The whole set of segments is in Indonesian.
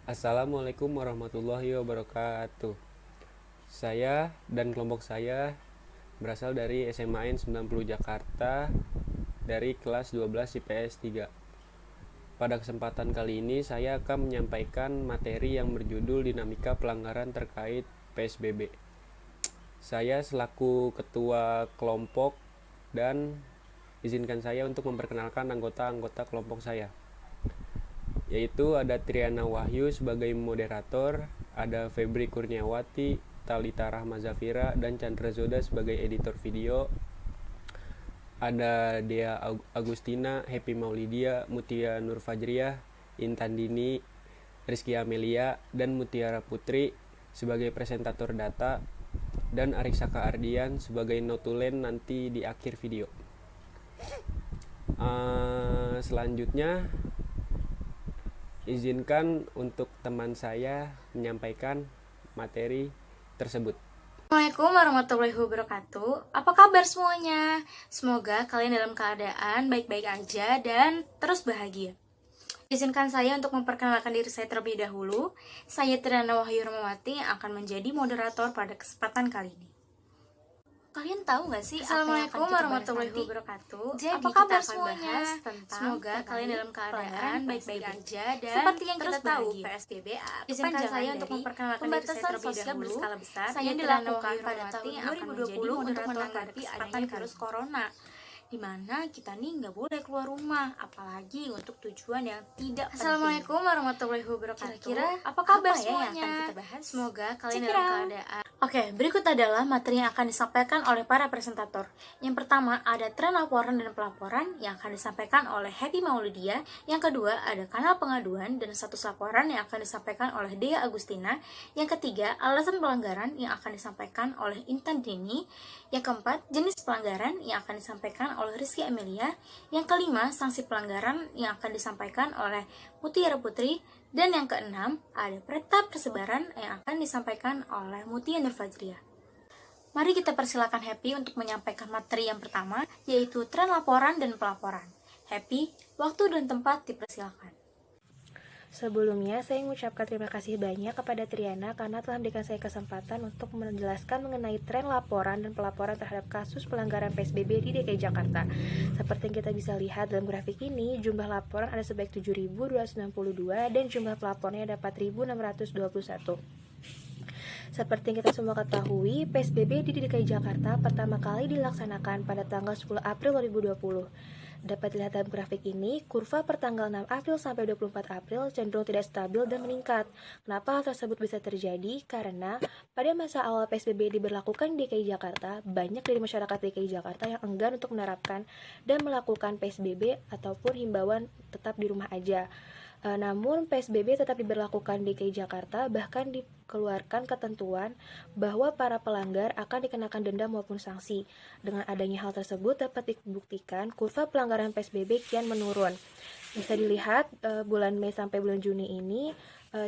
Assalamualaikum warahmatullahi wabarakatuh. Saya dan kelompok saya berasal dari SMA-N 90 Jakarta dari kelas 12 IPS 3. Pada kesempatan kali ini saya akan menyampaikan materi yang berjudul dinamika pelanggaran terkait PSBB. Saya selaku ketua kelompok dan izinkan saya untuk memperkenalkan anggota-anggota kelompok saya, yaitu ada Triana Wahyu sebagai moderator, ada Febri Kurniawati, Talita Rahma Zafira, dan Chandra Zoda sebagai editor video, ada Dea Agustina, Happy Maulidia, Mutia Nur Fajriah, Intan Dini, Rizky Amelia, dan Mutiara Putri sebagai presentator data, dan Ariksaka Ardian sebagai notulen nanti di akhir video. Selanjutnya izinkan untuk teman saya menyampaikan materi tersebut. Assalamualaikum warahmatullahi wabarakatuh. Apa kabar semuanya? Semoga kalian dalam keadaan baik-baik aja dan terus bahagia. Izinkan saya untuk memperkenalkan diri saya terlebih dahulu. Saya Triana Wahyu Rahmawati yang akan menjadi moderator pada kesempatan kali ini. Kalian tahu gak sih Assalamualaikum warahmatullahi wabarakatuh. Jadi apa kabar semuanya? Semoga kalian dalam keadaan baik-baik aja dan seperti yang kita tahu PSBB izinkan saya untuk memperkenalkan pembatasan sosial berskala besar yang dilakukan pada tahun 2020 untuk menanggapi adanya virus corona, di mana kita nih nggak boleh keluar rumah, apalagi untuk tujuan yang tidak penting. Assalamualaikum warahmatullahi wabarakatuh. Kira-kira apa kabar semuanya? Yang akan kita bahas? Semoga kalian dalam keadaan. Oke, berikut adalah materi yang akan disampaikan oleh para presentator. Yang pertama ada tren laporan dan pelaporan yang akan disampaikan oleh Happy Maulidia. Yang kedua ada kanal pengaduan dan status laporan yang akan disampaikan oleh Dea Agustina. Yang ketiga alasan pelanggaran yang akan disampaikan oleh Intan Dini. Yang keempat jenis pelanggaran yang akan disampaikan oleh Rizky Amelia. Yang kelima sanksi pelanggaran yang akan disampaikan oleh Mutiara Putri. Dan yang keenam, ada peta persebaran yang akan disampaikan oleh Mutia Nur Fajriah. Mari kita persilakan Happy untuk menyampaikan materi yang pertama, yaitu tren laporan dan pelaporan. Happy, waktu dan tempat dipersilakan. Sebelumnya, saya mengucapkan terima kasih banyak kepada Triana karena telah memberikan saya kesempatan untuk menjelaskan mengenai tren laporan dan pelaporan terhadap kasus pelanggaran PSBB di DKI Jakarta. Seperti yang kita bisa lihat dalam grafik ini, jumlah laporan ada sebanyak 7.262 dan jumlah pelapornya ada 4.621. Seperti yang kita semua ketahui, PSBB di DKI Jakarta pertama kali dilaksanakan pada tanggal 10 April 2020. Dapat dilihat dalam grafik ini, kurva pertanggal 6 April sampai 24 April cenderung tidak stabil dan meningkat. Kenapa hal tersebut bisa terjadi? Karena pada masa awal PSBB diberlakukan di DKI Jakarta, banyak dari masyarakat DKI Jakarta yang enggan untuk menerapkan dan melakukan PSBB ataupun himbauan tetap di rumah aja. Namun PSBB tetap diberlakukan di DKI Jakarta, bahkan dikeluarkan ketentuan bahwa para pelanggar akan dikenakan denda maupun sanksi. Dengan adanya hal tersebut dapat dibuktikan kurva pelanggaran PSBB kian menurun. Bisa dilihat bulan Mei sampai bulan Juni ini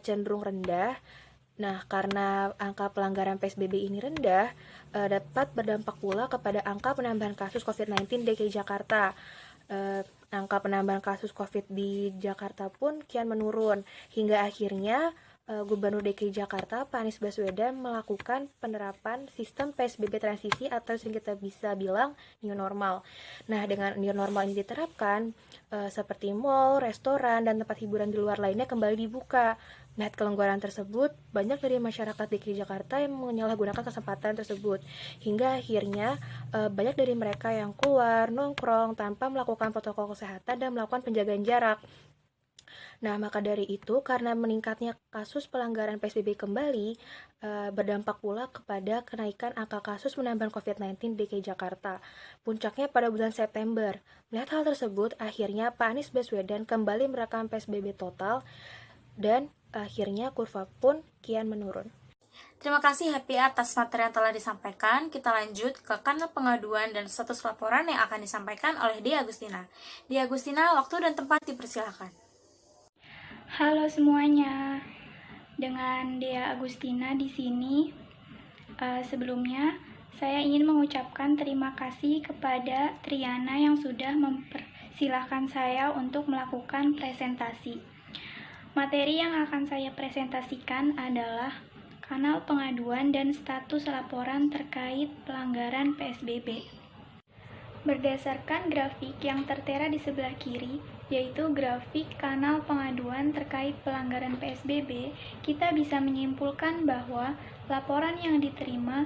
cenderung rendah. Nah, karena angka pelanggaran PSBB ini rendah, dapat berdampak pula kepada angka penambahan kasus COVID-19 di DKI Jakarta. Angka penambahan kasus COVID di Jakarta pun kian menurun, hingga akhirnya Gubernur DKI Jakarta, Pak Anies Baswedan, melakukan penerapan sistem PSBB transisi atau yang kita bisa bilang new normal. Nah, dengan new normal ini diterapkan, seperti mall, restoran, dan tempat hiburan di luar lainnya kembali dibuka. Melihat kelonggaran tersebut, banyak dari masyarakat DKI Jakarta yang menyalahgunakan kesempatan tersebut, hingga akhirnya banyak dari mereka yang keluar nongkrong tanpa melakukan protokol kesehatan dan melakukan penjagaan jarak. Nah, maka dari itu, karena meningkatnya kasus pelanggaran PSBB kembali, berdampak pula kepada kenaikan angka kasus penambahan COVID-19 di DKI Jakarta. Puncaknya pada bulan September. Melihat hal tersebut, akhirnya Pak Anies Baswedan kembali menerapkan PSBB total dan akhirnya kurva pun kian menurun. Terima kasih Happy atas materi yang telah disampaikan. Kita lanjut ke kanal pengaduan dan status laporan yang akan disampaikan oleh Dea Agustina. Dea Agustina, waktu dan tempat dipersilakan. Halo semuanya, dengan Dea Agustina di sini. Sebelumnya, saya ingin mengucapkan terima kasih kepada Triana yang sudah mempersilahkan saya untuk melakukan presentasi. Materi yang akan saya presentasikan adalah kanal pengaduan dan status laporan terkait pelanggaran PSBB. Berdasarkan grafik yang tertera di sebelah kiri, yaitu grafik kanal pengaduan terkait pelanggaran PSBB, kita bisa menyimpulkan bahwa laporan yang diterima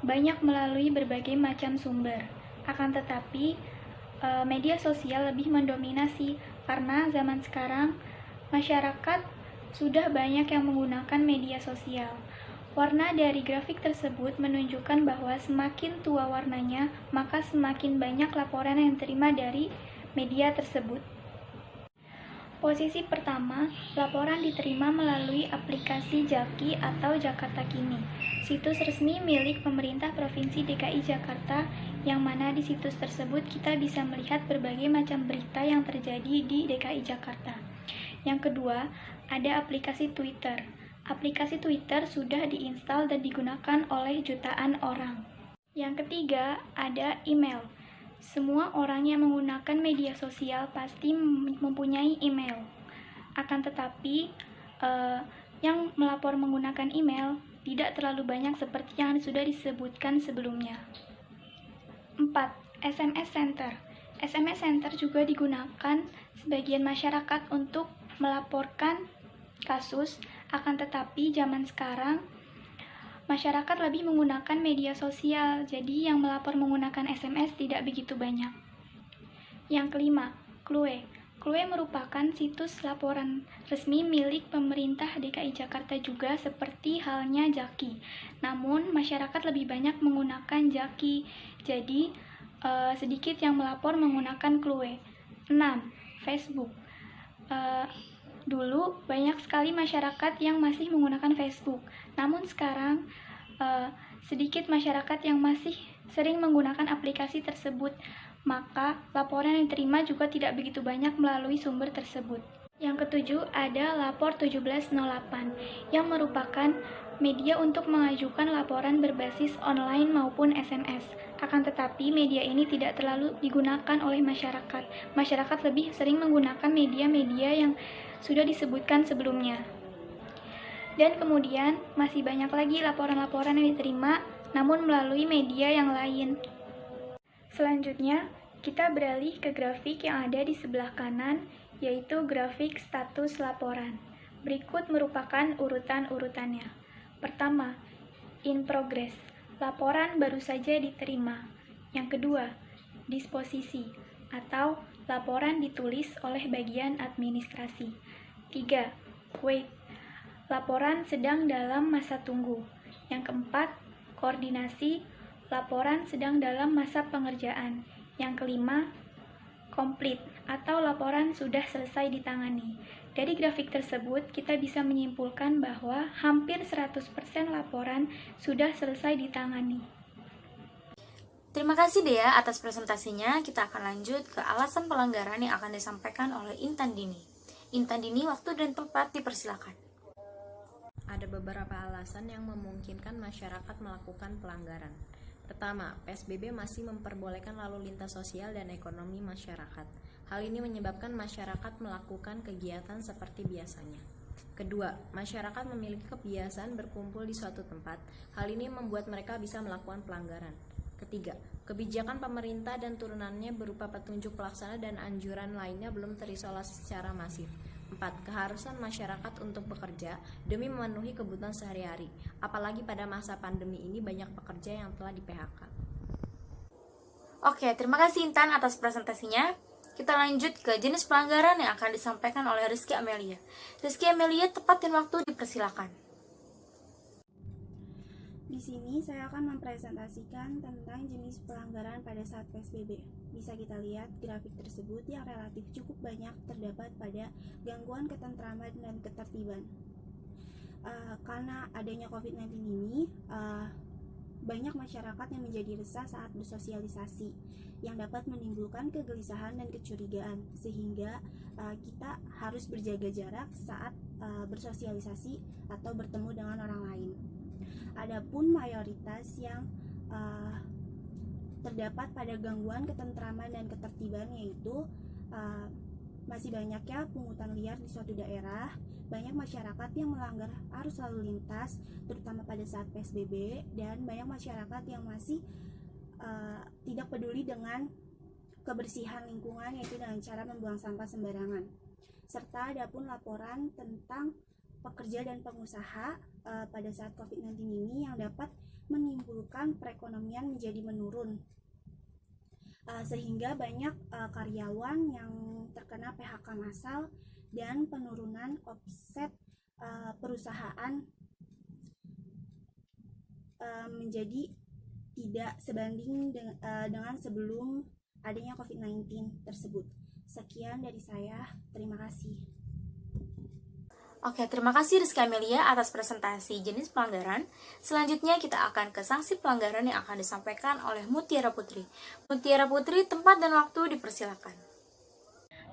banyak melalui berbagai macam sumber. Akan tetapi, media sosial lebih mendominasi karena zaman sekarang masyarakat sudah banyak yang menggunakan media sosial. Warna dari grafik tersebut menunjukkan bahwa semakin tua warnanya, maka semakin banyak laporan yang diterima dari media tersebut. Posisi pertama, laporan diterima melalui aplikasi Jaki atau Jakarta Kini, situs resmi milik pemerintah Provinsi DKI Jakarta, yang mana di situs tersebut kita bisa melihat berbagai macam berita yang terjadi di DKI Jakarta. Yang kedua, ada aplikasi Twitter. Aplikasi Twitter sudah diinstal dan digunakan oleh jutaan orang. Yang ketiga, ada email. Semua orang yang menggunakan media sosial pasti mempunyai email. Akan tetapi, yang melapor menggunakan email tidak terlalu banyak seperti yang sudah disebutkan sebelumnya. 4. SMS Center. SMS Center juga digunakan sebagian masyarakat untuk melaporkan kasus, akan tetapi zaman sekarang masyarakat lebih menggunakan media sosial, jadi yang melapor menggunakan SMS tidak begitu banyak. Yang kelima, Klue. Klue merupakan situs laporan resmi milik pemerintah DKI Jakarta juga seperti halnya Jaki. Namun masyarakat lebih banyak menggunakan Jaki, jadi sedikit yang melapor menggunakan Klue. 6. Facebook. Dulu banyak sekali masyarakat yang masih menggunakan Facebook, namun sekarang sedikit masyarakat yang masih sering menggunakan aplikasi tersebut, maka laporan yang diterima juga tidak begitu banyak melalui sumber tersebut. Yang ketujuh ada Lapor 1708, yang merupakan media untuk mengajukan laporan berbasis online maupun SMS. Akan tetapi media ini tidak terlalu digunakan oleh masyarakat. Masyarakat lebih sering menggunakan media-media yang sudah disebutkan sebelumnya. Dan kemudian masih banyak lagi laporan-laporan yang diterima namun melalui media yang lain. Selanjutnya, kita beralih ke grafik yang ada di sebelah kanan, yaitu grafik status laporan. Berikut merupakan urutan-urutannya. Pertama, in progress. Laporan baru saja diterima. Yang kedua, disposisi atau laporan ditulis oleh bagian administrasi. 3. Wait. Laporan sedang dalam masa tunggu. Yang keempat, koordinasi. Laporan sedang dalam masa pengerjaan. Yang kelima, complete atau laporan sudah selesai ditangani. Dari grafik tersebut, kita bisa menyimpulkan bahwa hampir 100% laporan sudah selesai ditangani. Terima kasih Dea atas presentasinya. Kita akan lanjut ke alasan pelanggaran yang akan disampaikan oleh Intan Dini. Intan Dini, waktu dan tempat dipersilakan. Ada beberapa alasan yang memungkinkan masyarakat melakukan pelanggaran. Pertama, PSBB masih memperbolehkan lalu lintas sosial dan ekonomi masyarakat. Hal ini menyebabkan masyarakat melakukan kegiatan seperti biasanya. Kedua, masyarakat memiliki kebiasaan berkumpul di suatu tempat. Hal ini membuat mereka bisa melakukan pelanggaran. Ketiga, kebijakan pemerintah dan turunannya berupa petunjuk pelaksana dan anjuran lainnya belum terisolasi secara masif. 4. Keharusan masyarakat untuk bekerja demi memenuhi kebutuhan sehari-hari. Apalagi pada masa pandemi ini banyak pekerja yang telah di-PHK. Oke, terima kasih Intan atas presentasinya. Kita lanjut ke jenis pelanggaran yang akan disampaikan oleh Rizky Amelia. Rizky Amelia, tepat dan waktu dipersilakan. Di sini saya akan mempresentasikan tentang jenis pelanggaran pada saat PSBB. Bisa kita lihat grafik tersebut yang relatif cukup banyak terdapat pada gangguan ketentraman dan ketertiban. Karena adanya COVID-19 ini, banyak masyarakat yang menjadi resah saat bersosialisasi, yang dapat menimbulkan kegelisahan dan kecurigaan, sehingga kita harus berjaga jarak saat bersosialisasi atau bertemu dengan orang lain. Adapun mayoritas yang terdapat pada gangguan ketentraman dan ketertiban, yaitu masih banyaknya pungutan liar di suatu daerah, banyak masyarakat yang melanggar arus lalu lintas, terutama pada saat PSBB, dan banyak masyarakat yang masih tidak peduli dengan kebersihan lingkungan, yaitu dengan cara membuang sampah sembarangan. Serta ada pun laporan tentang pekerja dan pengusaha pada saat COVID-19 ini yang dapat menimbulkan perekonomian menjadi menurun. Sehingga banyak karyawan yang terkena PHK massal dan penurunan omset perusahaan menjadi tidak sebanding dengan sebelum adanya COVID-19 tersebut. Sekian dari saya, terima kasih. Oke, terima kasih Rizky Amelia atas presentasi jenis pelanggaran. Selanjutnya kita akan ke sanksi pelanggaran yang akan disampaikan oleh Mutiara Putri. Mutiara Putri, tempat dan waktu dipersilakan.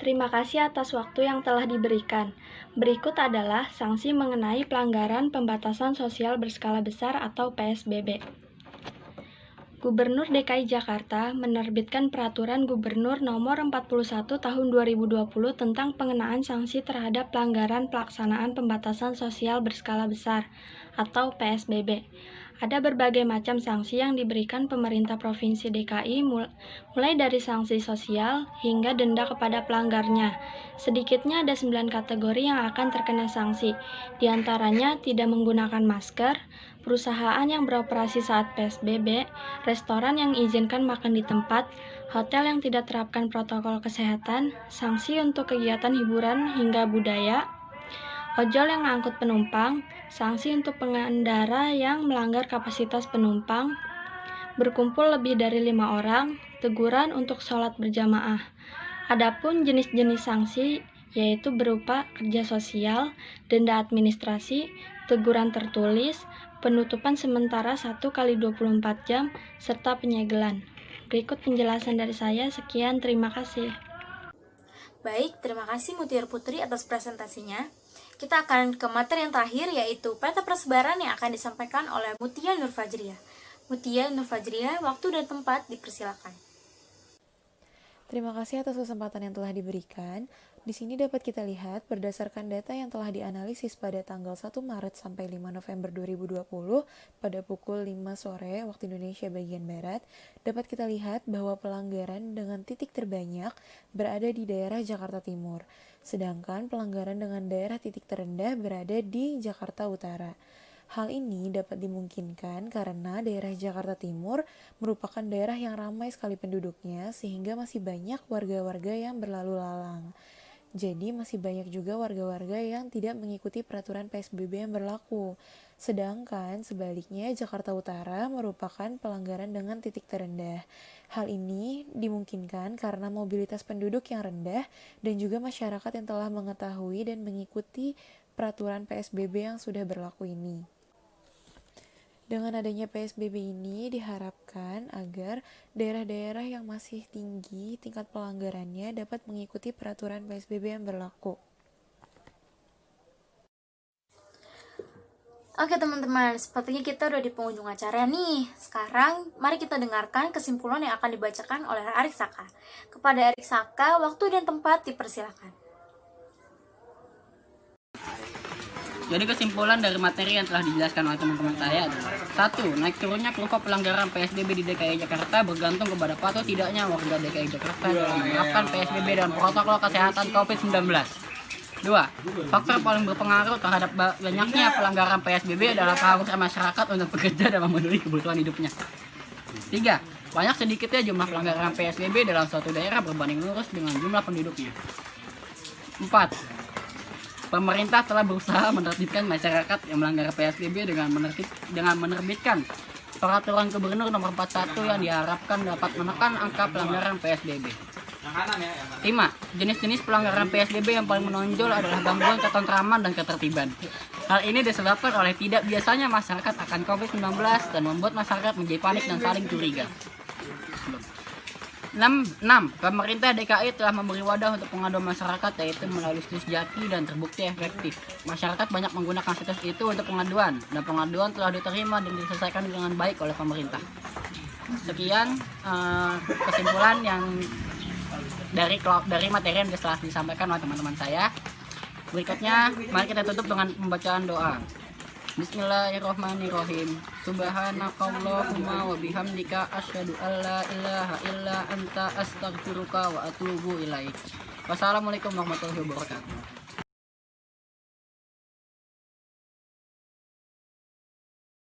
Terima kasih atas waktu yang telah diberikan. Berikut adalah sanksi mengenai pelanggaran pembatasan sosial berskala besar atau PSBB. Gubernur DKI Jakarta menerbitkan Peraturan Gubernur Nomor 41 Tahun 2020 tentang pengenaan sanksi terhadap pelanggaran pelaksanaan pembatasan sosial berskala besar atau PSBB. Ada berbagai macam sanksi yang diberikan pemerintah Provinsi DKI mulai dari sanksi sosial hingga denda kepada pelanggarnya. Sedikitnya ada 9 kategori yang akan terkena sanksi. Di antaranya tidak menggunakan masker, perusahaan yang beroperasi saat PSBB, restoran yang izinkan makan di tempat, hotel yang tidak terapkan protokol kesehatan, sanksi untuk kegiatan hiburan hingga budaya, ojol yang mengangkut penumpang, sanksi untuk pengendara yang melanggar kapasitas penumpang, berkumpul lebih dari 5 orang, teguran untuk sholat berjamaah. Adapun jenis-jenis sanksi yaitu berupa kerja sosial, denda administrasi, teguran tertulis, penutupan sementara 1 kali 24 jam, serta penyegelan. Berikut penjelasan dari saya, sekian, terima kasih. Baik, terima kasih Mutiara Putri atas presentasinya. Kita akan ke materi yang terakhir, yaitu peta persebaran yang akan disampaikan oleh Mutia Nur Fajriah. Mutia Nur Fajriah, waktu dan tempat dipersilakan. Terima kasih atas kesempatan yang telah diberikan. Di sini dapat kita lihat berdasarkan data yang telah dianalisis pada tanggal 1 Maret sampai 5 November 2020 pada pukul 5 sore waktu Indonesia bagian Barat, dapat kita lihat bahwa pelanggaran dengan titik terbanyak berada di daerah Jakarta Timur, sedangkan pelanggaran dengan daerah titik terendah berada di Jakarta Utara. Hal ini dapat dimungkinkan karena daerah Jakarta Timur merupakan daerah yang ramai sekali penduduknya sehingga masih banyak warga-warga yang berlalu lalang. Jadi masih banyak juga warga-warga yang tidak mengikuti peraturan PSBB yang berlaku. Sedangkan sebaliknya Jakarta Utara merupakan pelanggaran dengan titik terendah. Hal ini dimungkinkan karena mobilitas penduduk yang rendah dan juga masyarakat yang telah mengetahui dan mengikuti peraturan PSBB yang sudah berlaku ini. Dengan adanya PSBB ini diharapkan agar daerah-daerah yang masih tinggi tingkat pelanggarannya dapat mengikuti peraturan PSBB yang berlaku. Oke teman-teman, sepertinya kita udah di penghujung acara nih. Sekarang mari kita dengarkan kesimpulan yang akan dibacakan oleh Arik Saka. Kepada Arik Saka, waktu dan tempat dipersilakan. Jadi kesimpulan dari materi yang telah dijelaskan oleh teman-teman saya adalah 1. Naik turunnya kurva pelanggaran PSBB di DKI Jakarta bergantung kepada patuh tidaknya warga DKI Jakarta dalam menerapkan PSBB dan protokol kesehatan COVID-19. 2. Faktor paling berpengaruh terhadap banyaknya pelanggaran PSBB adalah keharusan masyarakat untuk bekerja dan memenuhi kebutuhan hidupnya. 3. Banyak sedikitnya jumlah pelanggaran PSBB dalam suatu daerah berbanding lurus dengan jumlah penduduknya. 4. Pemerintah telah berusaha menertibkan masyarakat yang melanggar PSBB dengan menerbitkan Peraturan Gubernur Nomor 41 yang diharapkan dapat menekan angka pelanggaran PSBB. 5. Jenis-jenis pelanggaran PSBB yang paling menonjol adalah gangguan ketentraman dan ketertiban. Hal ini disebabkan oleh tidak biasanya masyarakat akan COVID-19 dan membuat masyarakat menjadi panik dan saling curiga. 6. Pemerintah DKI telah memberi wadah untuk pengaduan masyarakat, yaitu melalui situs Jaki dan terbukti efektif. Masyarakat banyak menggunakan situs itu untuk pengaduan, dan pengaduan telah diterima dan diselesaikan dengan baik oleh pemerintah. Sekian kesimpulan yang dari materi yang telah disampaikan oleh teman-teman saya. Berikutnya, mari kita tutup dengan pembacaan doa. Bismillahirrahmanirrahim. Subhanakallahumma wa bihamdika asyhadu an la ilaha illa anta astaghfiruka wa atubu ilaik. Wassalamualaikum warahmatullahi wabarakatuh.